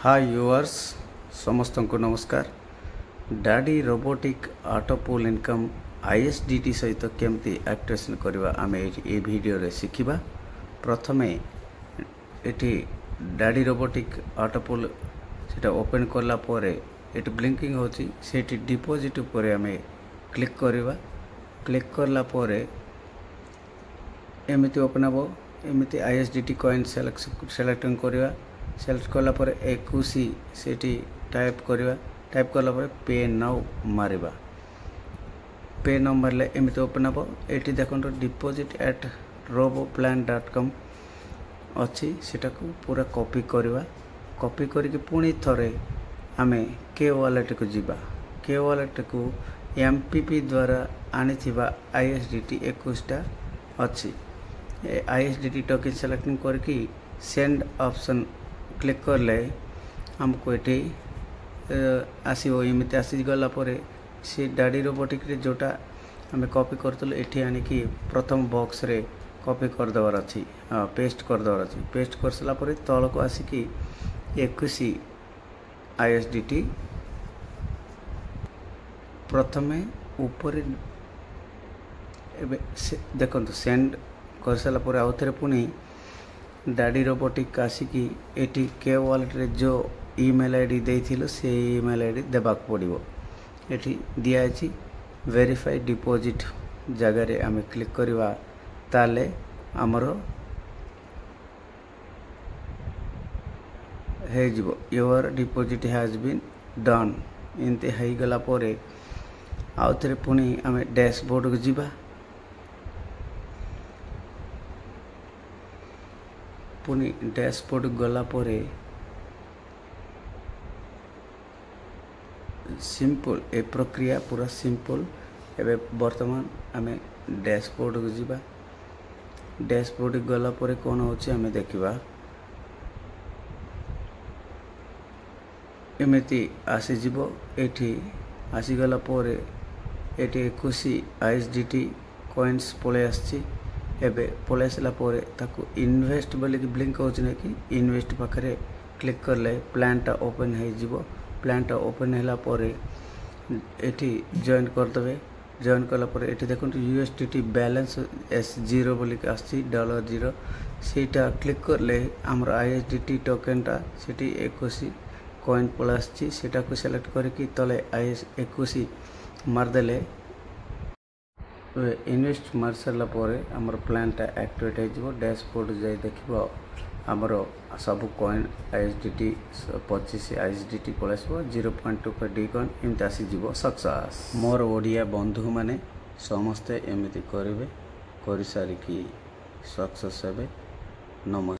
हाय viewers समस्त को नमस्कार। डाडी रोबोटिक ऑटो पुल इनकम आईएसडीटी सहित केमती एक्टिवेशन करवा आम ये वीडियो रे शिखिबा। प्रथमे एटी डाडी रोबोटिक ऑटो पुल सेटा ओपन करला परे एटी ब्लिंकिंग होची सेटी डिपॉजिट उपरे आम क्लिक करवा। क्लिक करला परे एमिति ओपन हबो। एमिति आईएसडीटी कॉइन सेलेक्ट करवा। सेलेक्ट कला पर 21 सेटी टाइप करवा। टाइप कला पर पे नाउ मारिबा। पे नाउ मारले एमिति ओपन हबो। एटी देखंतो डिपॉजिट एट roboplan.com अच्छी सेटा को पूरा कॉपी करवा। कॉपी करके पुणी थरे आमे के वॉलेट को जीवा। के वॉलेट को एमपीपी द्वारा आनीथिबा आईएसडीटी 21 टा अच्छी। आईएसडीटी टोकन सेलेक्ट करके सेंड ऑप्शन क्लिक करले हमको ये आसो। एमती आसी गला सी डाडी रोबोटिक रे जोटा आम कॉपी करतलु एठी आनिकी प्रथम बॉक्स रे कॉपी कर दवार अछि। पेस्ट कर दवार अछि। पेस्ट कर सला परे तल को आसिकी 21 आईएसडीटी प्रथमे ऊपर देखंतु सेंड कर सला परे आउथरे पुनी डाडी रोबोटिक आसिकी एटी के वॉलेट रे जो ईमेल आईडी देथिलो से ईमेल आईडी देबाक पड़िबो। एटी दिया अछि वेरीफाई डिपॉजिट जगह रे आमे क्लिक करवा ताले हमरो हे जिवो your deposit has been done. इनते हेई गला परे आउथरे पुनी आमे डैशबोर्ड को जिबा। पुनी डैशबोर्ड गला परे सिंपल ए प्रक्रिया पूरा सिंपल। एबे वर्तमान आमे डैशबोर्ड को जीवा। डैशबोर्ड गला परे कोन होची आमे देखिबा। एमिति आसी जीवो। एठी आसी गला परे एठी 21 आईएसडीटी कॉइन्स पळे आछि। एबे पळेसला परे ताकू इन्वेस्ट बोले कि ब्लिंक होछ ने कि इन्वेस्ट पाखरे क्लिक करले प्लान टा ओपन हे जिवो। प्लान टा ओपन हैला परे एठी जॉइन कर देबे। जॉइन कला परे एठी देखंतु यूएसडीटी बैलेंस S0 बोले कि आछि $0 सेटा क्लिक करले हमर आईएसडीटी टोकन टा सेठी 21 कॉइन प्लस छि सेटा को सिलेक्ट करके तले आईएस 21 मार देले। इन्वेस्ट मार सारा पर आमर प्लान टा एक्टिवेट हो। डैशबोर्ड जाई देखिबो आमर सब कॉइन आईएसडीटी 25 आईएसडीटी पळेसबो 0.25 डी कॉइन एमती आसी जीवो सक्सेस। मोर ओडिया बंधु माने समस्ते एमिति करिवे। करि सारी की सक्सेस हेबे। नमस्कार।